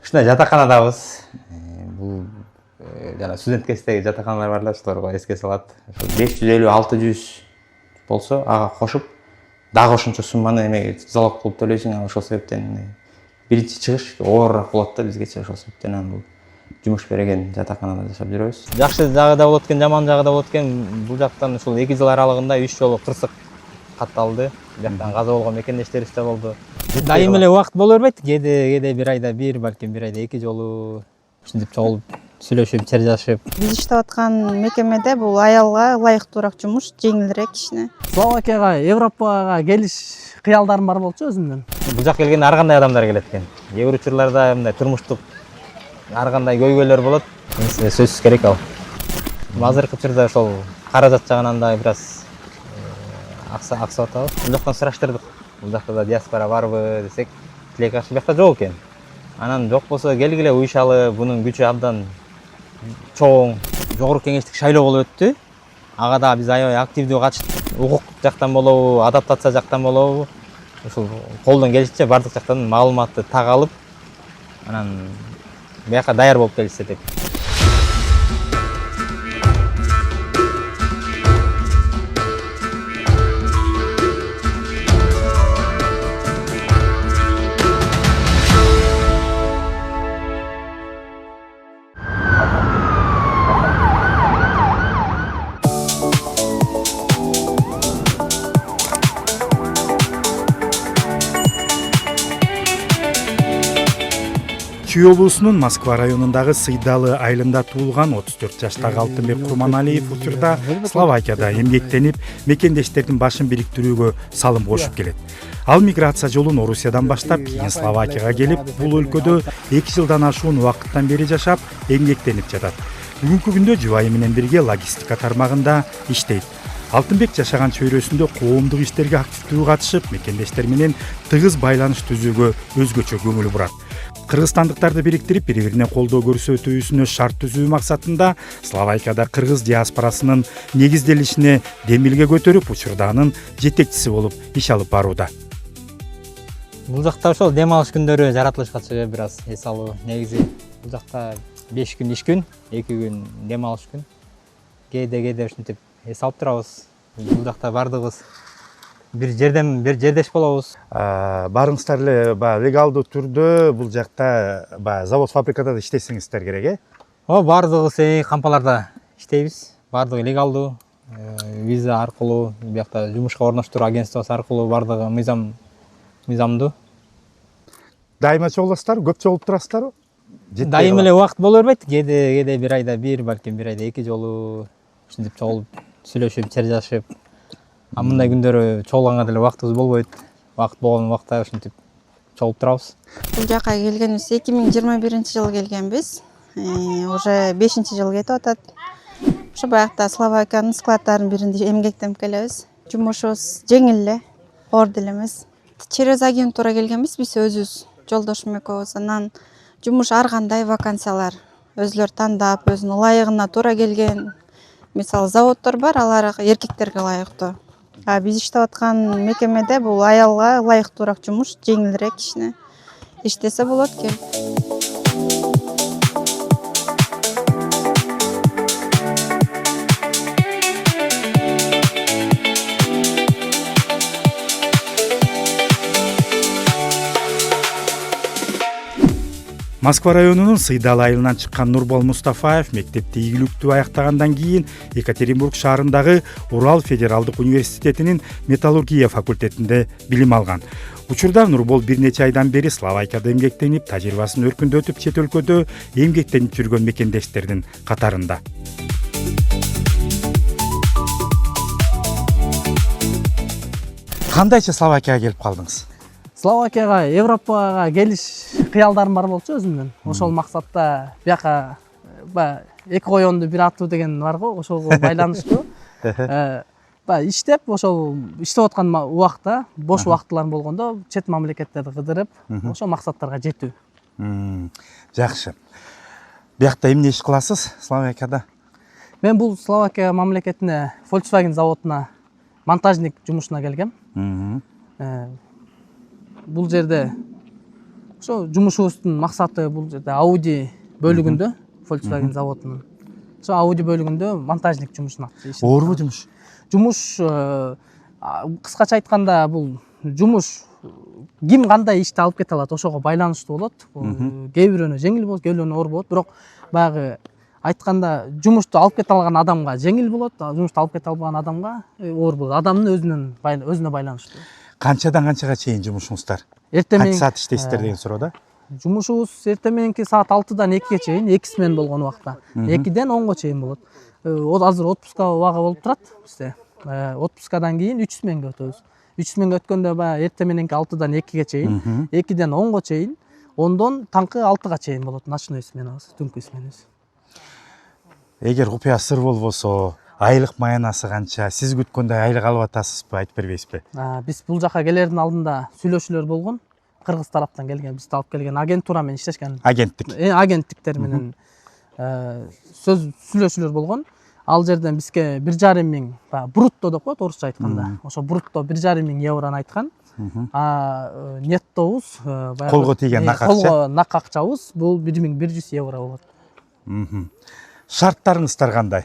ушундай жатаканадабыз. Бул жана студент кездеги жатаканалар бар да, ошолорго эске салат. 550-600 болсо ага кошуп дагы ошончо сумманы эмеге залог кылып төлөйсүң. Ошол себептен биринчи чыгыш оорураак болот да бизгечи. Ошол себептен бул жумуш берген жатаканада жашап жүрөбүз. Жакшы жагы да болот экен, жаман жагы да болот экен. Бул жактан ушул 2 жыл аралыгында 3 жолу кырсык катталды. Жактан каза болгон мекендештерибиз да болду. Дайым эле убакыт боло бербейт. Кээде бир айда бир, балким бир айда 2 жолу ушинтип чогулуп сүйлөшүп, чаржашып. Биз иштеп аткан мекемеде бул аялга ылайыктуураак жумуш, жеңилирээк кичине. Словакияга, Европага келиш кыялдарым бар болчу өзүмдүн. Бул жакка келгенде ар кандай адамдар келет экен. Кээ бир учурларда мындай турмуштук ар кандай көйгөйлөр болот. Сөзсүз керек ал. Азыркы учурда ошол каражат жагынан да бир аз аксап атабыз. Бул жактан сураштырдык. Бул жакта да диаспора барбы десек, тилек каршы бияқта жок экен. Анан жок болсо келгиле уюшалы, бунун күчү абдан чоң. Жогорку кеңештик шайлоо болуп өттү. Ага да биз аябай активдүү катыштык. Укук жактан болобу, адаптация жактан болобу, ушул колдон келишинче бардык жактан маалыматты так алып, анан бияка даяр болуп келишсе деп. Чүй облусунун Москва районундагы Сыйдалы айылында туулган 34 жаштагы Алтынбек Курманалиев учурда Словакияда эмгектенип, мекендештердин башын бириктирүүгө салым кошуп келет. Ал миграция жолун Орусиядан баштап, кийин Словакияга келип, бул өлкөдө 2 жылдан ашуун убакыттан бери жашап, эмгектенип жатат. Бүгүнкү күндө жубайы менен бирге логистика тармагында иштейт. Алтынбек жашаган чөйрөсүндө коомдук иштерге активдүү катышып, мекендештер менен тыгыз байланыш түзүүгө өзгөчө көңүл бурат. Кыргызстандыктарды бириктирип, бири-бирине колдоо көрсөтүүсүнө шарт түзүү максатында Словакияда кыргыз диаспорасынын негизделишине демилге көтөрүп, учурда анын жетекчиси болуп иш алып барууда. Бул жакта ошол дем алыш күндөрү жаратылышкачы бир аз эс алуу. Негизи бул жакта 5 күн иш күн, 2 күн дем алыш күн. Кээде ушинтип эс алып турабыз. Бул жакта бардыгыбыз бир жердеш болобуз. Барыңыздар эле легалдуу түрдө бул жакта завод фабрикада да иштесеңиздер керек, э? Бардыгыбыз кампаларда иштейбиз. Бардыгы легалдуу. Виза аркылуу, биякта жумушка орноштуруу агентствосу аркылуу бардыгы мыйзамдуу. Дайыма чогуласыздар, көп чогулуп турасыздарбы? Дайым эле убакыт боло бербейт. Кээде бир айда бир, балким бир айда 2 жолу ушинтип чогулуп сүйлөшүп, чаржашып. Мындай күндөрү чогулганга деле убактыбыз болбойт. Убакыт болгон убакта ушинтип чогулуп турабыз. Бул жака келгенибиз 2021-жылы келгенбиз. Уже 5-жыл кетип атат. Ошо баягыда Словакиянын складдарынын биринде эмгектенип келебиз. Жумушубуз жеңил эле, оор деле эмес. Через агентура келгенбиз, биз өзүбүз жолдошум экөөбүз. Анан жумуш ар кандай вакансиялар өзүлөр тандап, өзүнүн ылайыгына туура келген. Мисалы заводдор бар, алар эркектерге ылайыктуу. Биз иштеп аткан мекемеде бул аялга ылайыктуураак жумуш, жеңилирээк кичине иштесе болот экен. Москва районунун Сыйдалы айылынан чыккан Нурбол Мустафаев мектепти ийгиликтүү аяктагандан кийин Екатеринбург шаарындагы Урал федералдык университетинин металлургия факультетинде билим алган. Учурда Нурбол бир нече айдан бери Словакияда эмгектенип, тажрыйбасын өркүндөтүп, чет өлкөдө эмгектенип жүргөн мекендештердин катарында. Кандайча Словакияга келип калдыңыз? Словакияга, Европага келиш кыялдарым бар болчу өзүмдүн. Ошол максатта бияка эки коёнду бир атуу деген бар го, ошого байланыштуу. Иштеп, ошол иштеп аткан убакта, бош убактыларым болгондо чет мамлекеттерди кыдырып, ошол максаттарга жетүү. Жакшы. Биякта эмне иш кыласыз Словакияда? Мен бул Словакия мамлекетине Volkswagen заводуна монтажник жумушуна келгем. Бул жерде ошо жумушубуздун максаты бул жерде Audi бөлүгүндө, Volkswagen заводунун ошо Audi бөлүгүндө монтажник жумушун ишин. Оорбу жумуш? Жумуш кыскача айтканда бул жумуш ким кандай ишти алып кете алат ошого байланыштуу болот. Кээ бирөөнө жеңил болот, кээ бирөөнө оор болот, бирок баягы айтканда жумушту алып кете алган адамга жеңил болот, жумушту алып кете албаган адамга оор болот. Адамдын өзүнө байланыштуу. Канчадан канчага чейин жумушуңуздар? Эртең Канча саат иштейсиздер деген суроо? Жумушубуз эртең мененки саат 6-дан 2-ге чейин, 2 смен болгон убакта. 2-ден 10-го чейин болот. Азыр отпуска убагы болуп турат бизде. Отпускадан кийин 3 сменге өтөбүз. 3 сменге өткөндө баягы эртең мененки 6-дан 2-ге чейин, 2-ден 10-го чейин, 10-дон таңкы 6-га чейин болот ночной сменабыз, түнкү сменабыз. Эгер купуя сыр болбосо, айлык маянасы канча? Сиз күткөндөй айлык алып атасызбы, айтып бербейсизби? Биз бул жака келердин алдында сүйлөшүүлөр болгон. Кыргыз тараптан келген, бизди алып келген агентура менен иштешкен. Агенттик. Агенттиктер менен сүйлөшүүлөр болгон. Ал жерден бизге 1,5 миң, брутто деп коет орусча айтканда. Ошо брутто 1,5 миң евроны айткан. Неттобуз, колго тийген нак акча. Колго нак акчабыз бул 1100 евро болот. Шарттарыңыздар кандай?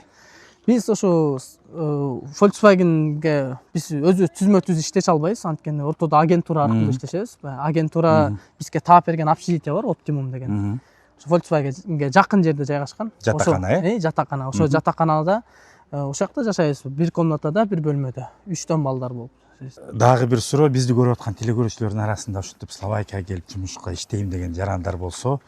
Биз ошо Volkswagen'ге биз өзүбүз түзмө-түз иштеше албайбыз, анткени ортодо агентура аркылуу иштешебиз. Агентура бизге таап берген общежитие бар, Optimum деген. Volkswagen'ге жакын жерде жайгашкан. Жатакана, жатакана. Ошо жатаканада ошол жакта жашайбыз. Бир комнатада, бир бөлмөдө. 3төн балдар болуп. Дагы бир суроо, бизди көрүп аткан телекөрүүчүлөрдүн арасында ушинтип Словакияга келип жумушка иштейм деген жарандар болсо,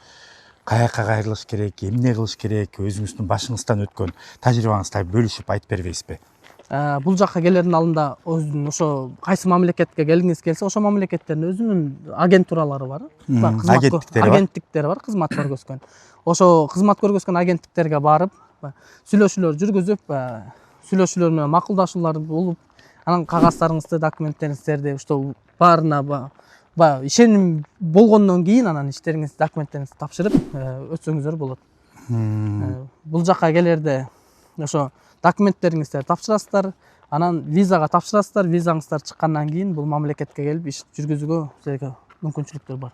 каяка кайрылыш керек, эмне кылыш керек, өзүңүздүн башыңыздан өткөн тажрыйбаңызды бөлүшүп айтып бербейсизби? Бул жакка келердин алдында өзүнүн ошо кайсы мамлекетке келгиңиз келсе, ошо мамлекеттердин өзүнүн агентуралары бар. Агенттиктери бар, кызмат көргөзгөн. Ошо кызмат көргөзгөн агенттиктерге барып, сүйлөшүүлөр жүргүзүп, сүйлөшүүлөр менен макулдашуулар болуп, анан кагаздарыңызды, документтериңиздерди ошо баарына ишеним болгондон кийин анан иштериңизди, документтериңизди тапшырып өтсөңүздөр болот. Бул жакка келерде ошо документтериңизди тапшырасыздар, анан визага тапшырасыздар, визаңыздар чыккандан кийин бул мамлекетке келип иш жүргүзүүгө силерге мүмкүнчүлүктөр бар.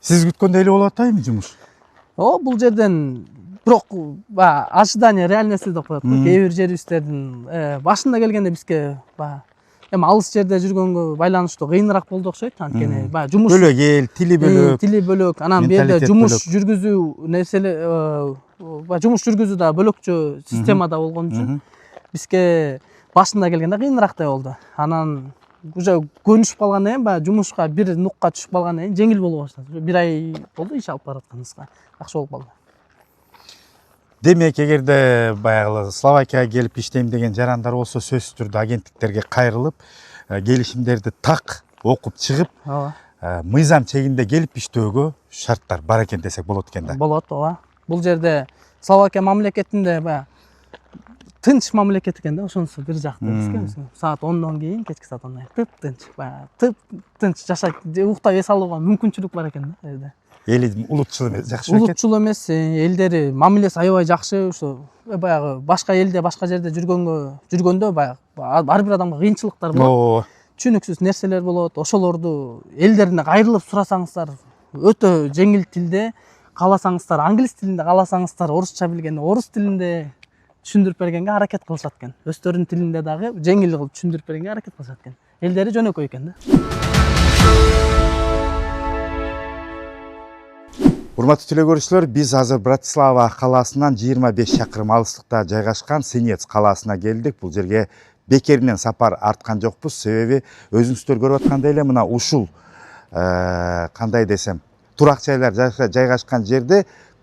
Сиз күткөндөй эле болуп атпайбы жумуш? Бул жерден бирок ожидание реальности деп коет. Кээ бир жерибиздердин башында келгенде бизге эми алыс жерде жүргөнгө байланыштуу кыйыныраак болду окшойт, анткени жумуш бөлөк эл, тили бөлөк, анан бу жерде жумуш жүргүзүү нерселер, жумуш жүргүзүү да бөлөкчө системада болгон үчүн бизге башында келгенде кыйыныраактай болду. Анан уже көнүшүп калгандан кийин жумушка бир нукка түшүп калгандан кийин жеңил боло баштады. 1 ай болду иш алып баратканыбызга. Жакшы болуп калды. Демек, эгерде баягы Словакияга келип иштейм деген жарандар болсо, сөзсүз түрдө агенттиктерге кайрылып, келишимдерди так окуп чыгып, мыйзам чегинде келип иштөөгө шарттар бар экен десек болот экен да. Болот, Бул жерде Словакия мамлекетинде тынч мамлекет экен да, ошонусу бир жакты бизге. Саат 10дон кийин, кечки саат 10дон кийин тынч жашайт, уктап эс алууга мүмкүнчүлүк бар экен да жерде. Эли улутчул эмес, жакшы экен. Улутчул эмес, элдери мамилеси аябай жакшы. Ошо баягы башка элде, башка жерде жүргөндө баягы ар бир адамга кыйынчылыктар болот. Түшүнүксүз нерселер болот. Ошолорду элдерине кайрылып сурасаңыздар, өтө жеңил тилде, кааласаңыздар англис тилинде, кааласаңыздар орусча билгенде орус тилинде түшүндүрүп бергенге аракет кылышат экен. Өздөрүнүн тилинде дагы жеңил кылып түшүндүрүп бергенге аракет кылышат экен. Элдери жөнөкөй экен да. Урматтуу телекөрүүчүлөр, биз азыр Братислава калаасынан 25 чакырым алыстыкта жайгашкан Синец калаасына келдик. Бул жерге бекеринен сапар арткан жокпуз, себеби өзүңүздөр көрүп аткандай эле мына ушул кандай десем, турак жайлар жайгашкан жерде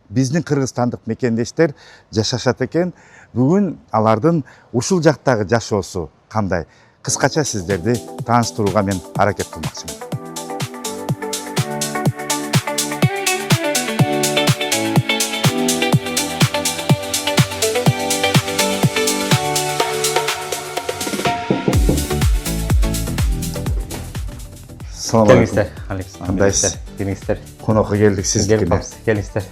биздин кыргызстандык мекендештер жашашат экен. Бүгүн алардын ушул жактагы жашоосу кандай? Кыскача сиздерди тааныштырууга мен аракет кылмакчымын. Келиңиздер, кандайсыз? Келиңиздер. Конокко келдик сиздикине. Келиңиздер.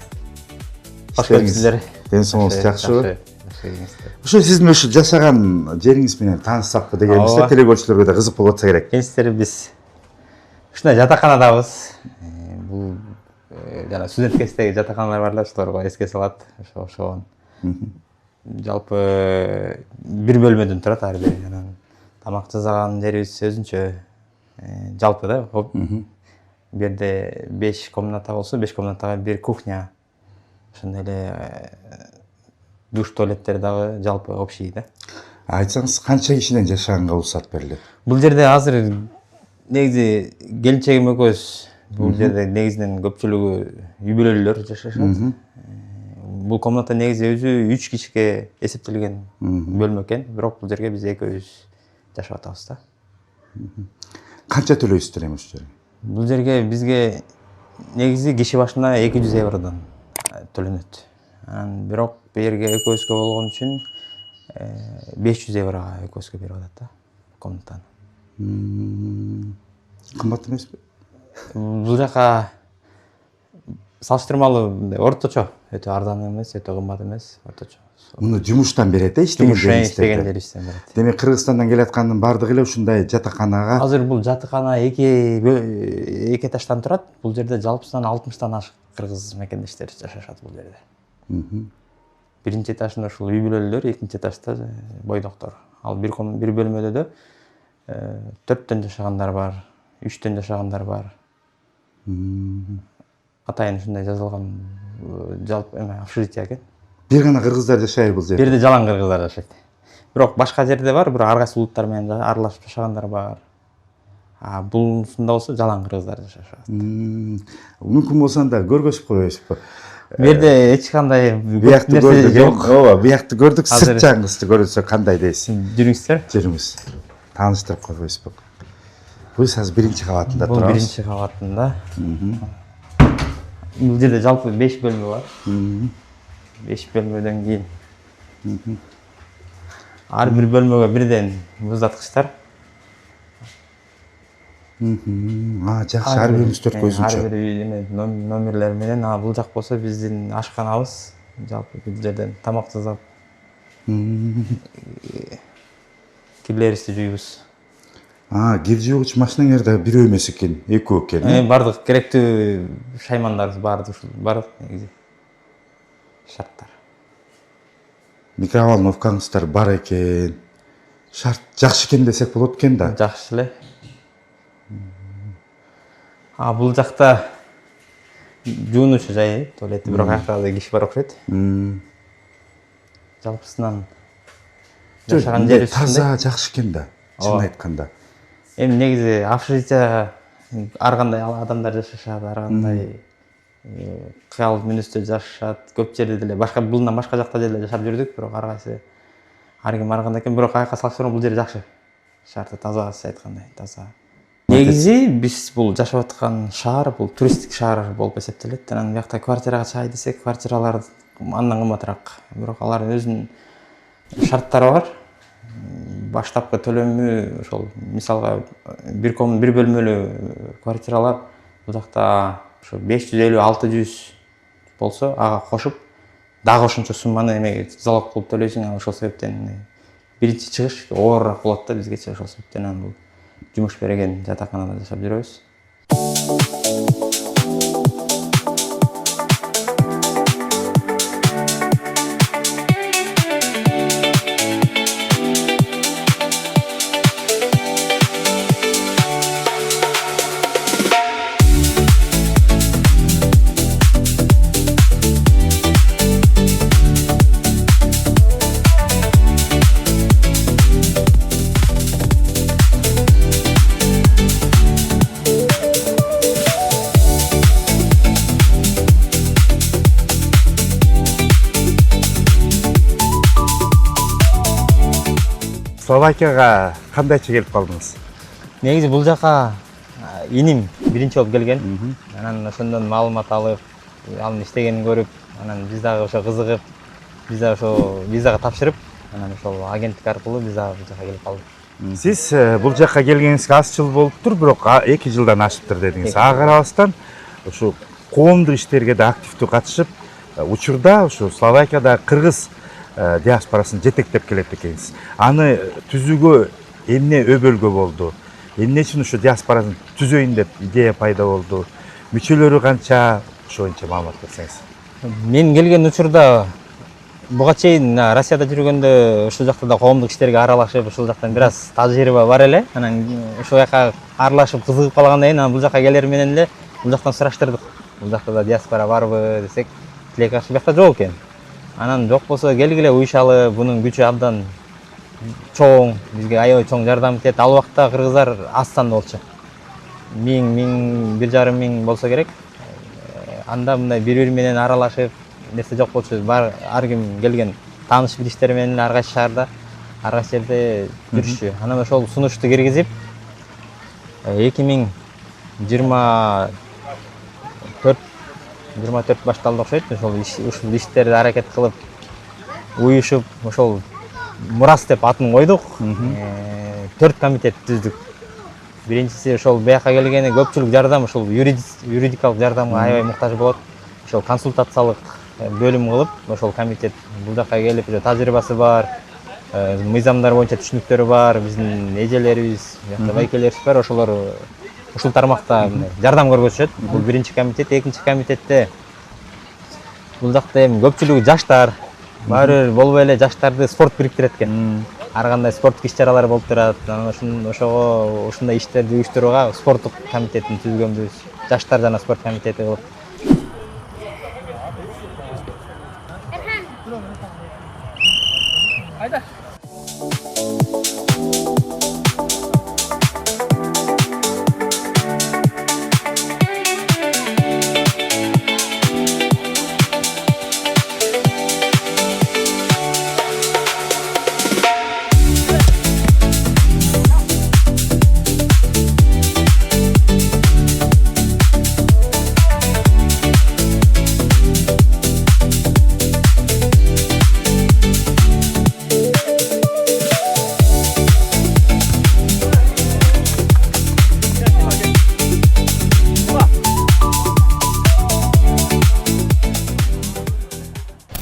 Баш көрүңүздөр. Ден соңуңуз жакшыбы? Ошо сиздин ошо жашаган жериңиз менен таанышсакпы дегенбизде, телекөрүүчүлөргө да кызык болуп атса керек. Келиңиздер, биз ушундай жатаканадабыз. бул жана студент кездеги жатаканалар бар да, ошолорго эске салат. Ошого жалпы бир бөлмөдөн турат ар бири. Анан тамак жасаган жерибиз өзүнчө. Жалпы да, бу жерде 5 комната болсо, 5 комнатага бир кухня. Ошондой эле душ, туалеттер дагы жалпы общий да. Айтсаңыз, канча кишиден жашаганга уруксат берилет? Бул жерде азыр негизи келинчегим экөөбүз. Бул жерде негизинен көпчүлүгү үй бүлөлүүлөр жашашат. Бул комната негизи өзү 3 кишиге эсептелген бөлмө экен, бирок бул жерге биз экөөбүз жашап атабыз да. Канча төлөйсүздөр эми ушул жерге? Бул жерге бизге негизи киши башына 200 евродон төлөнөт. Анан бирок бу жерге экөөбүзгө болгон үчүн 500 еврога экөөбүзгө берип атат да комнатаны. Кымбат эмеспи? Бул жака салыштырмалуу орточо, өтө арзан эмес, өтө кымбат эмес, орточо. Муну жумуштан берет, иштеген жерибизден берет. Демек Кыргызстандан келаткандын бардыгы эле ушундай жатаканага. Азыр бул жатакана эки этаждан турат. Бул жерде жалпысынан 60тан ашык кыргыз мекендештер жашашат бул жерде. Биринчи этажында ушул үй бүлөлүүлөр, экинчи этажда бойдоктор. Ал бир бөлмөдө 4төн жашагандар бар, 3төн жашагандар бар. Атайын ушундай жазылган жалпы общежитие экен. Бир гана кыргыздар жашайбы бул жерде? Бир жерде жалаң кыргыздар жашайт. Бирок башка жерде бар, бирок ар кайсы улуттар менен аралашып жашагандар бар. Бунусунда болсо жалаң кыргыздар жашашат. Мүмкүн болсо анда көргөзүп коебузбу? Бу жерде эч кандай биякты көрдүк, ооба, биякты көрдүк, сырт жагыңызды көрсө кандай дейсиз? Жүрүңүздөр. Жүрүңүз. Тааныштырып коебузбу? Бул азыр биринчи кабатында турабыз. Бул биринчи кабатында. Бул жерде жалпы 5 бөлмө бар. 5 бөлмөдөн кийин ар бир бөлмөгө бирден муздаткычтар. Жакшы, ар бирибиз төрткө өзүнчө. Ар бир номерлер менен. Бул жак болсо биздин ашканабыз. Жалпы бул жерден тамак жасап, кирлерибизди жуйбуз. Кир жуугуч машинаңар да бирөө эмес экен, экөө экен. Бардык керектүү шаймандарыбыз бар негизи. Шарттар. Микроволновкаңыздар бар экен. Шарт жакшы экен десек болот экен да. Жакшы эле. Бул жакта жуунуучу жайы, туалети, бирок аяқта да киши бар окшойт. Жалпысынан жашаган жерибиз таза, жакшы экен да, чын айтканда. Эми негизи общежитие ар кандай адамдар жашашат, ар кандай кыял мүнөздө жашашат. Көп жерде деле бундан башка жакта деле жашап жүрдүк, бирок ар кайсы ар ким ар кандай экен, бирок аякка салыштырганда бул жер жакшы. Шаарда таза, сиз айткандай, таза. Негизи биз бул жашап аткан шаар бул туристтик шаар болуп эсептелет. Анан биякта квартирага чыгай десек, квартиралар андан кымбатыраак. Бирок алардын өзүнүн шарттары бар. Баштапкы төлөмү ошол мисалга бир бөлмөлүү квартиралар бул жакта ошо 550-600 болсо, ага кошуп дагы ошончо сумманы эмеге залог кылып төлөйсүң. Ошол себептен биринчи чыгыш оорураак болот да бизгечи. Ошол себептен бул жумуш берген жатаканада жашап жүрөбүз. Словакияга кандайча келип калдыңыз? Негизи бул жака иним биринчи болуп келген. Анан ошондон маалымат алып, анын иштегенин көрүп, анан биз дагы ошо кызыгып, биз дагы ошо визага тапшырып, анан ошол агенттик аркылуу биз дагы бул жака келип калдык. Сиз бул жака келгениңизге аз жыл болуптур, бирок 2 жылдан ашыптыр дедиңиз. Ага карабастан ошо коомдук иштерге да активдүү катышып, учурда ошо Словакияда кыргыз диаспорасын жетектеп келет экенсиз. Аны түзүүгө эмне өбөлгө болду? Эмне үчүн ошо диаспорасын түзөйүн деп идея пайда болду? мүчөлөрү канча, ошо боюнча маалымат берсеңиз. Мен келген учурда буга чейин Россияда жүргөндө ушул жакта да коомдук иштерге аралашып, ушул жактан бир аз тажрыйба бар эле. Анан ошол жака аралашып кызыгып калгандан кийин анан бул жака келер менен эле бул жактан сураштырдык. Бул жакта да диаспора барбы десек, тилек каршы бияқта жок экен. Анан жок болсо келгиле уюшалы, бунун күчү абдан чоң, бизге аябай чоң жардам этет. Ал убакта кыргыздар аз санда болчу. 1,5 миң болсо керек. Анда мындай бири-бири менен аралашып, нерсе жок болчу. Бар ар ким келген тааныш билиштери менен ар кайсы шаарда, ар кайсы жерде жүрүшчү. Анан ошол сунушту киргизип 2024 башталды окшойт. Ушул иштерди аракет кылып уюшуп, ошол Мурас деп атын койдук. 4 комитет түздүк. Биринчиси ошол бияка келгени көпчүлүк жардам, ошол юридикалык жардамга аябай муктаж болот. Ошол консультациялык бөлүм кылып, ошол комитет бул жака келип, тажрыйбасы бар, мыйзамдар боюнча түшүнүктөрү бар, биздин эжелерибиз, байкелерибиз бар, ошолор ушул тармакта жардам көргөзүшөт. Бул биринчи комитет, экинчи комитетте бул жакта эми көпчүлүгү жаштар, баары бир болбой эле жаштарды спорт бириктирет экен. Ар кандай спорттук иш-чаралар болуп турат. Анан ошого ушундай иштерди уюштурууга спорттук комитетин түзгөнбүз. Жаштар жана спорт комитети кылып.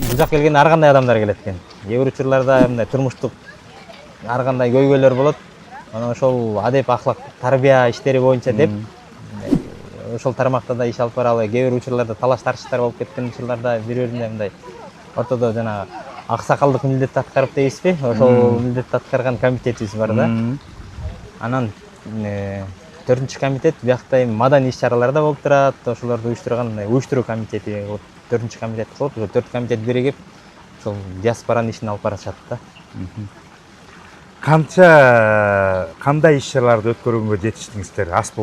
Бужак келгенде ар кандай адамдар келет экен. Кээ бир учурларда мындай турмуштук ар кандай көйгөйлөр болот. Анан ошол адеп, ахлак, тарбия иштери боюнча деп ошол тармакта да иш алып баралы. Кээ бир учурларда талаш тартыштар болуп кеткен учурларда бири-бирине мындай ортодо жанагы аксакалдык милдетти аткарып дейбизби? Ошол милдетти аткарган комитетибиз бар да. Анан 4-чү комитет биякта эми маданий иш-чаралар да болуп турат. Ошолорду уюштурган уюштуруу комитети 4-чү комитет кылып, 4 комитет биригип, ошол диаспоранын ишин алып барышат да. Кандай иш-чараларды өткөргөнгө жетиштиңиздер? Аз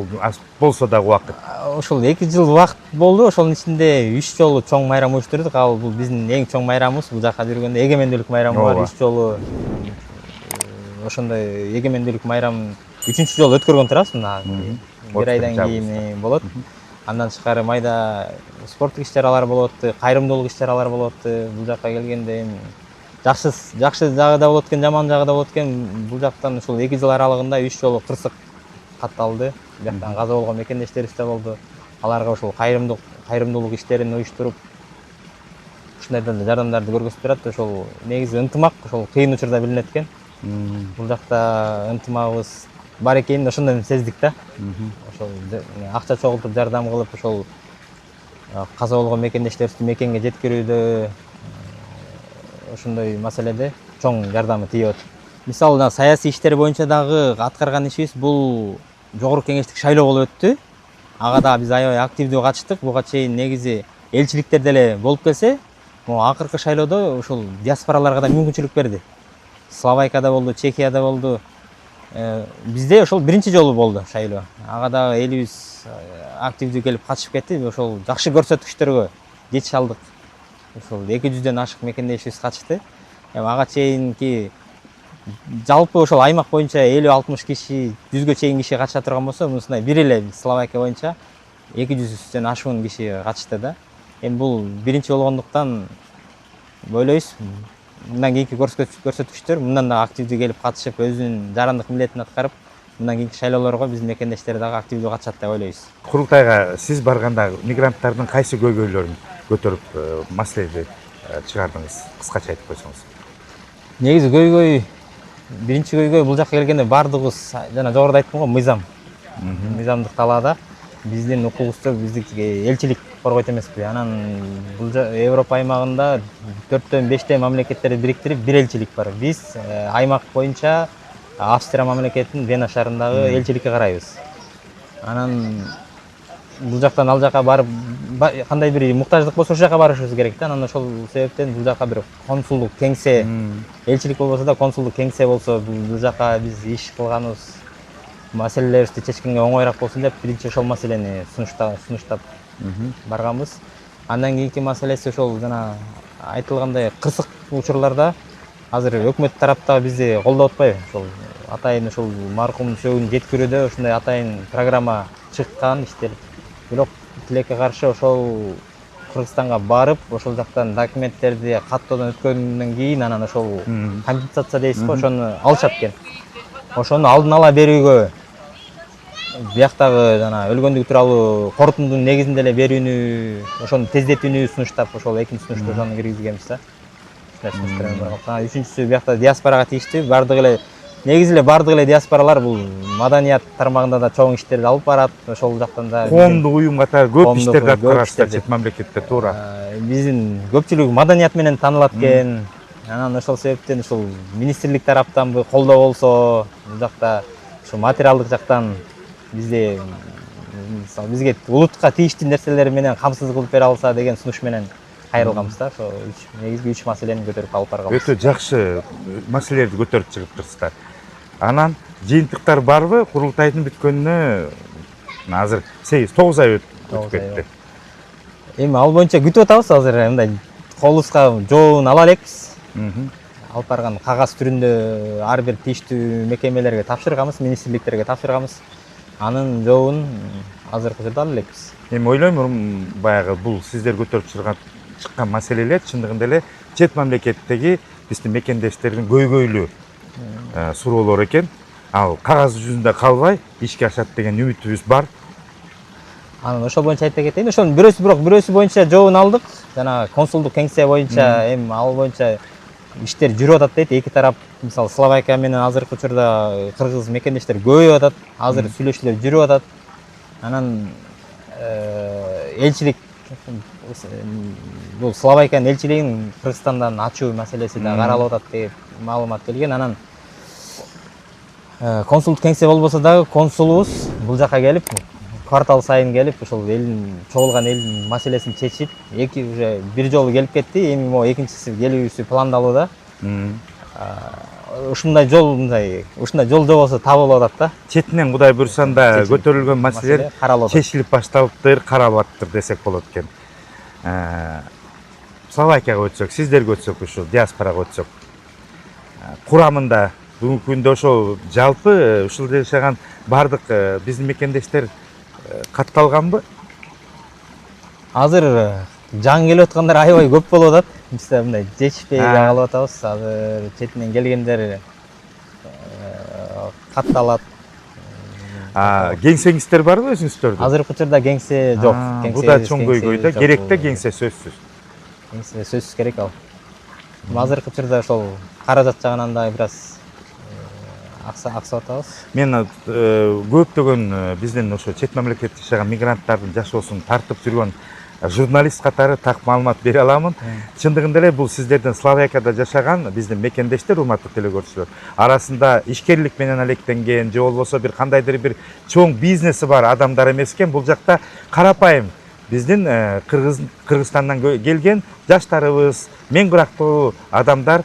болсо дагы убакыт. Ошол 2 жыл убакыт болду. Ошонун ичинде 3 жолу чоң майрам уюштурдук. Ал бул биздин эң чоң майрамыбыз. Бул жака жүргөндө эгемендүүлүк майрамы бар. 3 жолу ошондой эгемендүүлүк майрам 3-чү жолу өткөргөн турабыз. Мына бир айдан кийин болот. Андан тышкары майда спорттук иш-чаралар болот, кайрымдуулук иш-чаралар болот. Бул жака келгенде эми жакшы жагы да болот экен, жаман жагы да болот экен. Бул жактан ушул 2 жыл аралыгында 3 жолу кырсык катталды. Бияктан каза болгон мекендештерибиз да болду. Аларга ошол кайрымдуулук иштерин уюштуруп ушундай жардамдарды көргөзүп турат. Ошол негизи ынтымак ошол кыйын учурда билинет экен. Бул жакта ынтымагыбыз бар экенин ошондон сездик да. Ошол акча чогултуп жардам кылып, ошол каза болгон мекендештерибизди мекенге жеткирүүдө ошондой маселеде чоң жардамы тийип атат. Мисалы, саясий иштер боюнча дагы аткарган ишибиз бул жогорку кеңештик шайлоо болуп өттү. Ага да биз аябай активдүү катыштык. Буга чейин негизи элчиликтер деле болуп келсе, могу акыркы шайлоодо ушул диаспораларга да мүмкүнчүлүк берди. Словакияда болду, Чехияда болду. Бизде ошол биринчи жолу болду шайлоо. Ага дагы элибиз активдүү келип катышып кетти. Ошол жакшы көрсөткүчтөргө жетише алдык. Ошол 200дөн ашык мекендешибиз катышты. Ага чейинки жалпы ошол аймак боюнча 50-60 киши, 100гө чейин киши катыша турган болсо, мусундай бир эле Словакия боюнча 200дөн ашуун киши катышты да. Эми бул биринчи болгондуктан ойлойбуз, мындан кийинки көрсөткүчтөр мындан да активдүү келип катышып, өзүнүн жарандык милдетин аткарып, мындан кийинки шайлоолорго биздин мекендештер дагы активдүү катышат деп ойлойбуз. Курултайга сиз барганда мигранттардын кайсы көйгөйлөрүн көтөрүп, маселеди чыгардыңыз? Кыскача айтып койсоңуз. Негизи көйгөй, биринчи көйгөй бул жака келгенде бардыгыбыз жана жогоруда айттым го, мыйзам. Мыйзамдык талаада. биздин укугубузду биздик элчилик коргойт эмеспи. Анан бул Европа аймагында 4-төн 5 мамлекеттерди бириктирип бир элчилик бар. Биз аймак боюнча Австрия мамлекетинин Вена шаарындагы элчиликке карайбыз. Анан бул жактан ал жака барып кандай бир муктаждык болсо ошол жака барышыбыз керек да. Анан ошол себептен бул жака бир консулдук кеңсе, элчилик болбосо да консулдук кеңсе болсо бул жака биз иш кылганыбыз маселелерибизди чечкенге оңоюраак болсун деп биринчи ошол маселени сунуштап барганбыз. Андан кийинки маселеси ошол жана айтылгандай кырсык учурларда азыр өкмөт тараптагы бизди колдоп атпайбы? Ошол атайын ошол маркумдун сөөгүн жеткирүүдө ушундай атайын программа чыккан иштелип. Бирок тилекке каршы ошол Кыргызстанга барып, ошол жактан документтерди каттоодон өткөндөн кийин анан ошол компенсация дейсизби, ошону алышат экен. Ошону алдын ала берүүгө бияктагы жана өлгөндүгү тууралуу корутундун негизинде эле берүүнү, ошону тездетүүнү сунуштап, ошол экинчи сунушту ошону киргизгенбиз да. Үчүнчүсү биякта диаспорага тийиштүү негизи эле бардык эле диаспоралар бул маданият тармагында да чоң иштерди алып барат. Ошол жактан да коомдук уюм катары көп иштерди аткарасыздар чет мамлекетте, туура. Биздин көпчүлүгү маданият менен таанылат экен. Анан ошол себептен ушул министрлик тараптанбы колдоо болсо, бул жакта ушу материалдык жактан бизде бизге улутка тийиштүү нерселер менен камсыздык кылып бере алса деген сунуш менен кайрылганбыз да. Ошо негизги 3 маселени көтөрүп алып барганбыз. Өтө жакшы маселелерди көтөрүп чыгыптырсыздар. Анан жыйынтыктар барбы? Курултайдын бүткөнүнө азыр 8-9 ай өтүп кетти. Эми ал боюнча күтүп атабыз азыр. Мындай колубузга жообун ала элекпиз. Алып барган кагаз түрүндө ар бир тийиштүү мекемелерге тапшырганбыз, министрликтерге тапшырганбыз. Анын жообун азыркы учурда ала элекпиз. Эми ойлойм, баягы бул сиздер көтөрүп чыккан маселелер чындыгында эле чет мамлекеттеги биздин мекендештердин көйгөйлүү суроолор экен. Ал кагаз жүзүндө калбай ишке ашат деген үмүтүбүз бар. Анан ошол боюнча айта кетейин. Ошонун бирөөсү боюнча жообун алдык. Жана консулдук кеңсе боюнча эми ал боюнча иштер жүрүп атат дейт. Эки тарап, мисалы Словакия менен азыркы учурда кыргыз мекендештер көбөйүп атат. Азыр сүйлөшүүлөр жүрүп атат. Анан элчилик бул Словакиянын элчилигин Кыргызстандан ачуу маселеси да каралып атат деп маалымат келген. Анан консулдук кеңсе болбосо дагы консулубуз бул жака келип, квартал сайын келип, ошол элдин чогулган элдин маселесин чечип, уже бир жолу келип кетти. Эми могу экинчиси келүүсү пландалууда. Ушундай жол жобосу табылып атат да. Четинен Кудай буйрса да көтөрүлгөн маселелер чечилип башталыптыр, каралып атыптыр десек болот экен. Словакияга өтсөк, сиздерге өтсөк, ушу диаспорага өтсөк, курамында бүгүнкү күндө ошол жалпы ушул жашаган бардык биздин мекендештер катталганбы? Азыр жаңы келип аткандар аябай көп болуп атат. Биз мындай жетишпей калып атабыз. Азыр четинен келгендер катталат. Кеңсеңиздер барбы өзүңүздөрдүн? Азыркы учурда кеңсе жок. Бул да чоң көйгөй да. Керек да кеңсе сөзсүз. Кеңсе сөзсүз керек ал. Азыркы учурда ошол каражат жагынан да бир аз аксап атабыз. Мен көптөгөн биздин ошо чет мамлекетте жашаган мигранттардын жашоосун тартып жүргөн журналист катары так маалымат бере аламын. Чындыгында эле бул сиздердин Словакияда жашаган биздин мекендештер, урматтуу телекөрүүчүлөр, арасында ишкерлик менен алектенген же болбосо бир кандайдыр бир чоң бизнеси бар адамдар эмес экен. Бул жакта карапайым биздин Кыргызстандан келген жаштарыбыз, мен курактуу адамдар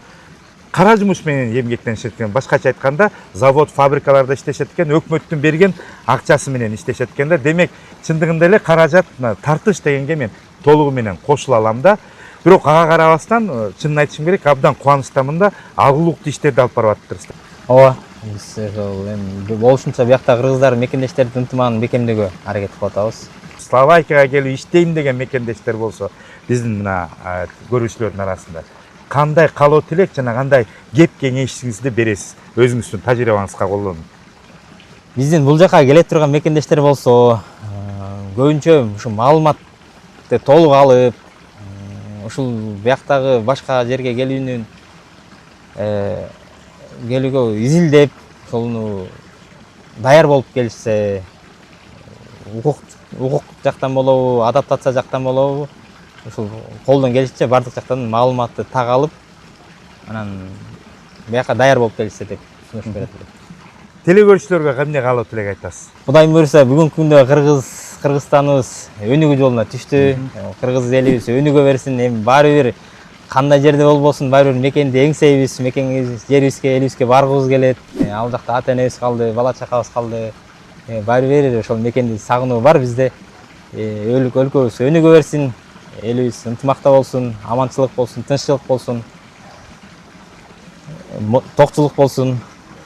кара жумуш менен эмгектенишет экен. Башкача айтканда, завод, фабрикаларда иштешет экен, өкмөттүн берген акчасы менен иштешет экен да. Демек, чындыгында эле каражат тартыш дегенге мен толугу менен кошула алам да. Бирок ага карабастан, чынын айтышым керек, абдан кубанычтамын да, агылуктуу иштерди алып барып атыптырсыздар. Ооба, биз эми болушунча биякта кыргыздар мекендештердин ынтымагын бекемдөөгө аракет кылып атабыз. Словакияга келип иштейм деген мекендештер болсо, биздин мына көрүүчүлөрдүн арасында кандай каалоо тилек жана кандай кеп кеңешиңизди бересиз өзүңүздүн тажрыйбаңызга колдонуп? Биздин бул жака келе турган мекендештер болсо, көбүнчө ушу маалыматты толук алып, ушул бияктагы башка жерге келүүгө изилдеп, ошону даяр болуп келишсе, укук жактан болобу, адаптация жактан болобу, ушул колдон келишинче бардык жактан маалыматты так алып, анан бияка даяр болуп келишсе деп сунуш берет элек. Теле көрүүчүлөргө кандай каалоо тилек айтасыз? Кудайым буюрса бүгүнкү күндө Кыргызстаныбыз өнүгүү жолуна түштү. Кыргыз элибиз өнүгө берсин. Эми баары бир кандай жерде болбосун, баары бир мекенди эңсейбиз, мекенибиз, жерибизге, элибизге баргыбыз келет. Ал жакта ата энебиз калды, бала чакабыз калды. Баары бир ошол мекенди сагынуу бар бизде. Өлкөбүз өнүгө берсин, элибиз ынтымакта болсун, аманчылык болсун, тынччылык болсун, токчулук болсун,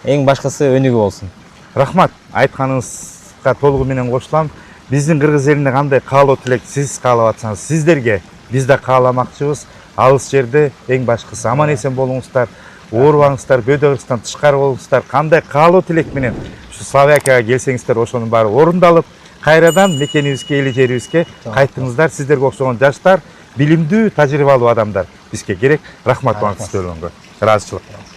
эң башкысы өнүгүү болсун. Рахмат, айтканыңызга толугу менен кошулам. Биздин кыргыз элине кандай каалоо тилек сиз каалап атсаңыз, сиздерге биз да кааламакчыбыз. Алыс жерде эң башкысы аман эсен болуңуздар, оорубаңыздар, бөдөгүңүздөн тышкары болуңуздар. Кандай каалоо тилек менен ушу Словакияга келсеңиздер, ошонун баары орундалып, кайрадан мекенибизге, эли жерибизге кайттыңыздар. Сиздерге окшогон жаштар, билимдүү, тажрыйбалуу адамдар бизге керек. Рахмат баңыз сөйлөгөнгө. Ыраазычылык.